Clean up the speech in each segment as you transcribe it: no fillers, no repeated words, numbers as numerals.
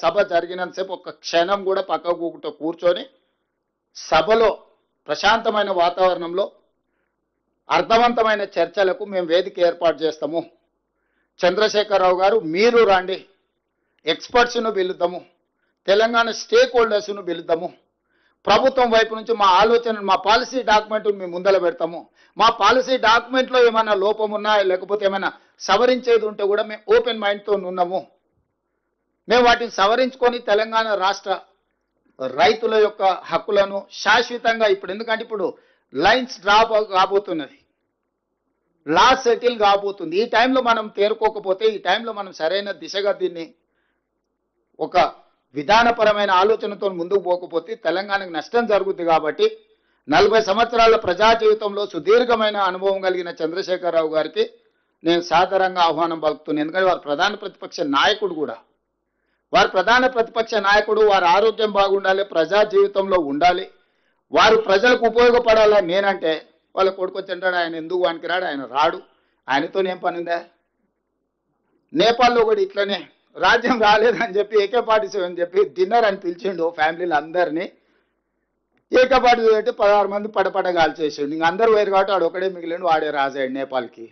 సభ జరిగినంతసేపు ఒక్క క్షణం కూడా పక్కకు కూర్చొని సభలో ప్రశాంతమైన వాతావరణంలో అర్థవంతమైన చర్చలకు మేము వేదిక ఏర్పాటు చేస్తాము. చంద్రశేఖరరావు గారు మీరు రండి, ఎక్స్పర్ట్స్ను పిలుద్దాము, తెలంగాణ స్టేక్ హోల్డర్స్ను పిలుద్దాము, ప్రభుత్వం వైపు నుంచి మా ఆలోచన, మా పాలసీ డాక్యుమెంట్ను మేము ముందర పెడతాము. మా పాలసీ డాక్యుమెంట్లో ఏమైనా లోపం ఉన్నా లేకపోతే ఏమైనా సవరించేది ఉంటే కూడా మేము ఓపెన్ మైండ్తో ఉన్నాము. మేము వాటిని సవరించుకొని తెలంగాణ రాష్ట్ర రైతుల యొక్క హక్కులను శాశ్వతంగా ఎందుకంటే ఇప్పుడు లైన్స్ డ్రాప్ కాబోతున్నది, లా సెటిల్ కాబోతుంది. ఈ టైంలో మనం తేరుకోకపోతే, ఈ టైంలో మనం సరైన దిశగా దీన్ని ఒక విధానపరమైన ఆలోచనతో ముందుకు పోకపోతే తెలంగాణకు నష్టం జరుగుతుంది. కాబట్టి 40 సంవత్సరాల ప్రజా జీవితంలో సుదీర్ఘమైన అనుభవం కలిగిన చంద్రశేఖరరావు గారికి నేను సాదరంగా ఆహ్వానం పలుకుతున్నాను. ఎందుకంటే వారు ప్రధాన ప్రతిపక్ష నాయకుడు కూడా, వారి ఆరోగ్యం బాగుండాలి, ప్రజా జీవితంలో ఉండాలి, వారు ప్రజలకు ఉపయోగపడాలని నేనంటే వాళ్ళ కొడుకు వచ్చింటాడు, ఆయన ఎందుకు వానికి రాడు, ఆయన రాడు, ఆయనతో ఏం పని ఉందా? నేపాల్లో కూడా ఇట్లనే రాజ్యం రాలేదని చెప్పి AK-47 అని చెప్పి డిన్నర్ అని పిలిచిండు ఫ్యామిలీలు అందరినీ. AK-47 పెట్టి 16 మంది పడపడగాలు చేసిండు. ఇంక అందరూ వేరు కాబట్టి వాడు ఒకడే మిగిలిండు, వాడే రాజాడు నేపాల్కి.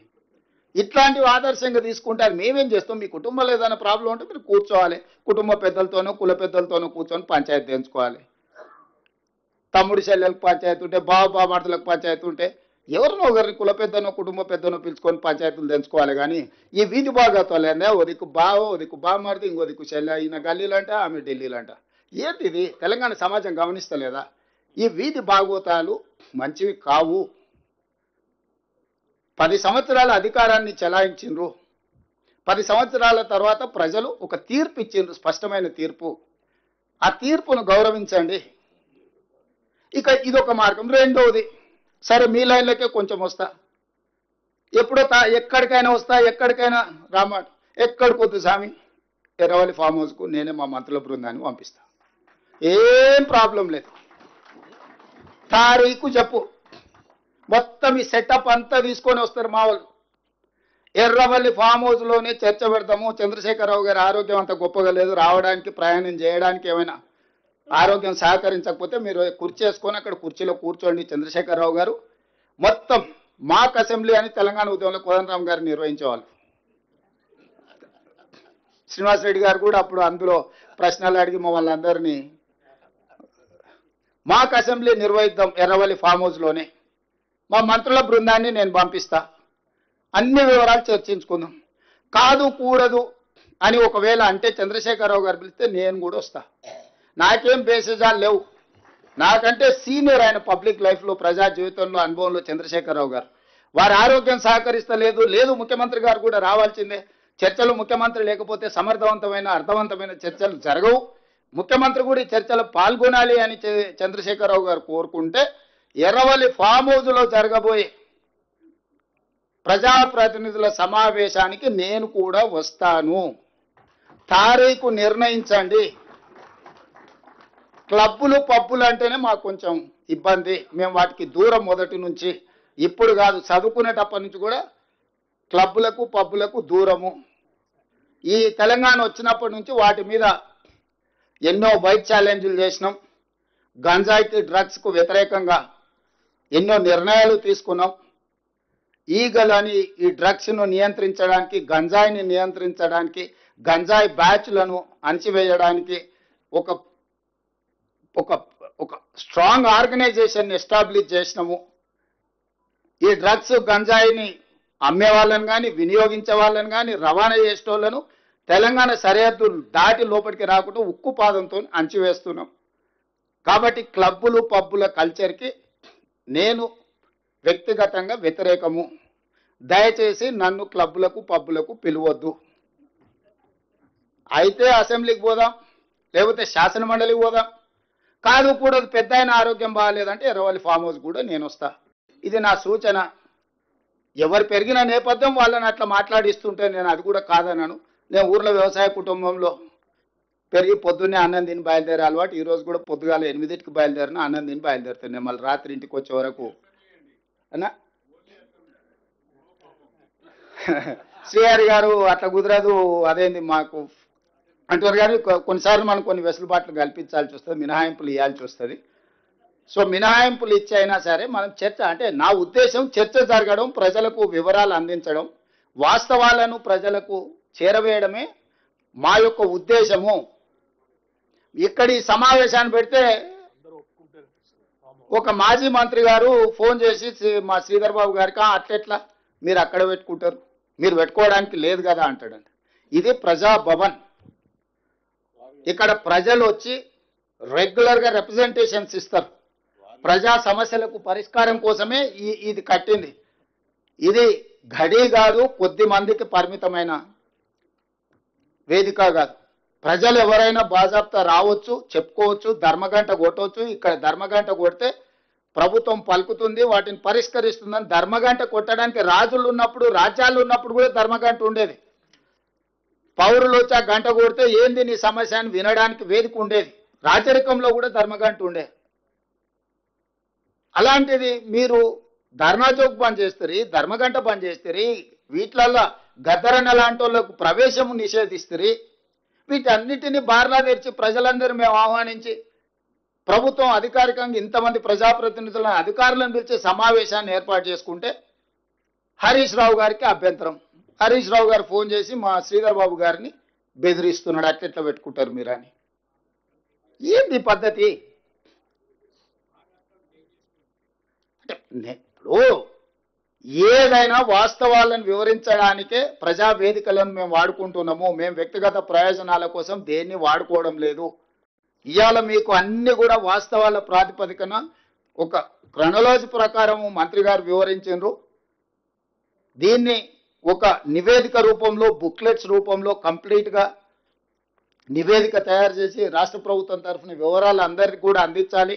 ఇట్లాంటివి ఆదర్శంగా తీసుకుంటారు. మేమేం చేస్తాం, మీ కుటుంబంలో ఏదైనా ప్రాబ్లం ఉంటే మీరు కూర్చోవాలి, కుటుంబ పెద్దలతోనో కుల పెద్దలతోనో కూర్చొని పంచాయతీ తెంచుకోవాలి. తమ్ముడి చెల్లెలకు పంచాయతీ ఉంటే, బావబామర్దులకు పంచాయతీ ఉంటే ఎవరినో ఒకరిని కుల పెద్దనో కుటుంబ పెద్దనో పిలుచుకొని పంచాయతీలు తెంచుకోవాలి. కానీ ఈ వీధి భాగత్వాలనే ఓ దిక్కు బావ, ఓ దిక్కు బామర్ది, ఇంకో దిక్కు చెల్లె, ఈయన గల్లీలంట ఆమె ఢిల్లీలంట. ఏంటి ఇది? తెలంగాణ సమాజం గమనిస్తలేదా? ఈ వీధి భాగవతాలు మంచివి కావు. 10 సంవత్సరాల అధికారాన్ని చెలాయించిండ్రు. 10 సంవత్సరాల తర్వాత ప్రజలు ఒక తీర్పు ఇచ్చిండ్రు, స్పష్టమైన తీర్పు. ఆ తీర్పును గౌరవించండి. ఇక ఇదొక మార్గం. రెండవది, సరే మీ లైన్లకే కొంచెం వస్తా, ఎక్కడికైనా వస్తా, ఎక్కడికైనా రామాట, ఎక్కడికొద్దు స్వామి, ఎర్రవల్లి ఫామ్ హౌస్కు నేనే మా మంత్రుల బృందాన్ని పంపిస్తా, ఏం ప్రాబ్లం లేదు. తారీఖు చెప్పు, మొత్తం ఈ సెటప్ అంతా తీసుకొని వస్తారు మా వాళ్ళు. ఎర్రవల్లి ఫామ్ హౌస్లోనే చర్చ పెడతాము. చంద్రశేఖరరావు గారి ఆరోగ్యం అంత గొప్పగా లేదు, రావడానికి ప్రయాణం చేయడానికి ఏమైనా ఆరోగ్యం సహకరించకపోతే మీరు కుర్చీ వేసుకొని అక్కడ కుర్చీలో కూర్చోండి. చంద్రశేఖరరావు గారు మొత్తం మాక్ అసెంబ్లీ అని తెలంగాణ ఉద్యమంలో కోదండరామ్ గారు నిర్వహించేవాళ్ళు. శ్రీనివాస్ రెడ్డి గారు కూడా అప్పుడు అందులో ప్రశ్నలు అడిగి మమ్మల్ని అందరినీ మాక్ అసెంబ్లీ నిర్వహిద్దాం ఎర్రవల్లి ఫామ్ హౌస్లోనే. మా మంత్రుల బృందాన్ని నేను పంపిస్తా, అన్ని వివరాలు చర్చించుకుందాం. కాదు కూడదు అని ఒకవేళ అంటే చంద్రశేఖరరావు గారు పిలిస్తే నేను కూడా వస్తా. నాకేం బేసిజాలు లేవు. నాకంటే సీనియర్ ఆయన పబ్లిక్ లైఫ్లో, ప్రజా జీవితంలో, అనుభవంలో చంద్రశేఖరరావు గారు. వారి ఆరోగ్యం సహకరిస్తలేదు, ముఖ్యమంత్రి గారు కూడా రావాల్సిందే. చర్చలు ముఖ్యమంత్రి లేకపోతే సమర్థవంతమైన అర్థవంతమైన చర్చలు జరగవు. ముఖ్యమంత్రి కూడా ఈ చర్చలు పాల్గొనాలి అని చంద్రశేఖరరావు గారు కోరుకుంటే ఎర్రవల్లి ఫామ్ హౌస్లో జరగబోయే ప్రజాప్రతినిధుల సమావేశానికి నేను కూడా వస్తాను. తారీఖు నిర్ణయించండి. క్లబ్బులు పబ్బులు అంటేనే మాకు కొంచెం ఇబ్బంది, మేము వాటికి దూరం మొదటి నుంచి. ఇప్పుడు కాదు, చదువుకునేటప్పటి నుంచి కూడా క్లబ్బులకు పబ్బులకు దూరము. ఈ తెలంగాణ వచ్చినప్పటి నుంచి వాటి మీద ఎన్నో బైక్ ఛాలెంజ్లు చేసినాం. గంజాయికి డ్రగ్స్కు వ్యతిరేకంగా ఎన్నో నిర్ణయాలు తీసుకున్నాం. ఈగలని ఈ డ్రగ్స్ను నియంత్రించడానికి, గంజాయిని నియంత్రించడానికి, గంజాయి బ్యాచ్లను అణచివేయడానికి ఒక ఒక ఒక స్ట్రాంగ్ ఆర్గనైజేషన్ ఎస్టాబ్లిష్ చేసినాము. ఈ డ్రగ్స్ గంజాయిని అమ్మే వాళ్ళని కానీ, వినియోగించే వాళ్ళని కానీ, రవాణా చేసేటోళ్లను తెలంగాణ సరిహద్దులు దాటి లోపలికి రాకుండా ఉక్కు పాదంతో అణచివేస్తున్నాం. కాబట్టి క్లబ్బులు పబ్బుల కల్చర్కి నేను వ్యక్తిగతంగా వ్యతిరేకము. దయచేసి నన్ను క్లబ్బులకు పబ్బులకు పిలవద్దు. అయితే అసెంబ్లీకి పోదాం, లేకపోతే శాసన మండలికి పోదాం. కాదు కూడా పెద్ద ఆయన ఆరోగ్యం బాగాలేదంటే ఎర్రవల్లి ఫామ్ హౌస్ కూడా నేను వస్తా. ఇది నా సూచన. ఎవరు పెరిగిన నేపథ్యం వాళ్ళని అట్లా మాట్లాడిస్తుంటే నేను అది కూడా కాదన్నాను. నేను ఊర్లో వ్యవసాయ కుటుంబంలో పెరిగి పొద్దున్నే అన్నం తిని బయలుదేరే అలవాటు. ఈరోజు కూడా పొద్దుగాల 8కి బయలుదేరిన అన్నం తిని బయలుదేరుతాను. నేను మళ్ళీ రాత్రి ఇంటికి వచ్చే వరకు అన్నా శ్రీహరి గారు అట్లా కుదరదు, అదేంది మాకు అంటారు కానీ కొన్నిసార్లు మనం కొన్ని వెసులుబాట్లు కల్పించాల్సి వస్తుంది, మినహాయింపులు ఇవ్వాల్సి వస్తుంది. సో మినహాయింపులు ఇచ్చి అయినా సరే మనం చర్చ, అంటే నా ఉద్దేశం చర్చ జరగడం, ప్రజలకు వివరాలు అందించడం, వాస్తవాలను ప్రజలకు చేరవేయడమే మా యొక్క ఉద్దేశము. ఇక్కడ ఈ సమావేశాన్ని పెడితే ఒక మాజీ మంత్రి గారు ఫోన్ చేసి మా శ్రీధర్ బాబు గారికి అట్లెట్లా మీరు అక్కడ పెట్టుకుంటారు, మీరు పెట్టుకోవడానికి లేదు కదా అంటాడండి. ఇది ప్రజాభవన్. ఇక్కడ ప్రజలు వచ్చి రెగ్యులర్గా రిప్రజెంటేషన్స్ ఇస్తారు. ప్రజా సమస్యలకు పరిష్కారం కోసమే ఇది కట్టింది. ఇది ఘడి కాదు, కొద్ది మందికి పరిమితమైన వేదిక కాదు. ప్రజలు ఎవరైనా బాజాప్తా రావచ్చు, చెప్పుకోవచ్చు, ధర్మగంట కొట్టవచ్చు. ఇక్కడ ధర్మగంట కొడితే ప్రభుత్వం పలుకుతుంది, వాటిని పరిష్కరిస్తుందని. ధర్మగంట కొట్టడానికి రాజులు ఉన్నప్పుడు, రాజ్యాలు ఉన్నప్పుడు కూడా ధర్మగంట ఉండేది. పౌరులు వచ్చి ఆ గంట కొడితే ఏంది నీ సమస్య అని వినడానికి వేదిక ఉండేది. రాజరికంలో కూడా ధర్మగంట ఉండేది. అలాంటిది మీరు ధర్నా చౌక్ బంద్ చేస్తారు, ధర్మగంట బంద్ చేస్తారు, వీటిలల్లో గద్దరన్న లాంటి వాళ్ళకు ప్రవేశము నిషేధిస్తారు. వీటన్నిటిని బార్లా తెరిచి ప్రజలందరూ మేము ఆహ్వానించి ప్రభుత్వం అధికారికంగా ఇంతమంది ప్రజాప్రతినిధులను, అధికారులను పిలిచే సమావేశాన్ని ఏర్పాటు చేసుకుంటే హరీష్ రావు గారికి అభ్యంతరం. హరీష్ రావు గారు ఫోన్ చేసి మా శ్రీధర్ బాబు గారిని బెదిరిస్తున్నాడు, అట్లెట్లా పెట్టుకుంటారు మీరు అని. ఏంటి పద్ధతి? అంటే ఇప్పుడు ఏదైనా వాస్తవాలను వివరించడానికే ప్రజా వేదికలను మేము వాడుకుంటున్నాము. మేము వ్యక్తిగత ప్రయోజనాల కోసం దేన్ని వాడుకోవడం లేదు. ఇవాళ మీకు అన్ని కూడా వాస్తవాల ప్రాతిపదికన ఒక క్రొనాలజీ ప్రకారం మంత్రి గారు వివరించారు. దీన్ని ఒక నివేదిక రూపంలో, బుక్లెట్స్ రూపంలో కంప్లీట్గా నివేదిక తయారు చేసి రాష్ట్ర ప్రభుత్వం తరఫున వివరాలు అందరికీ కూడా అందించాలి.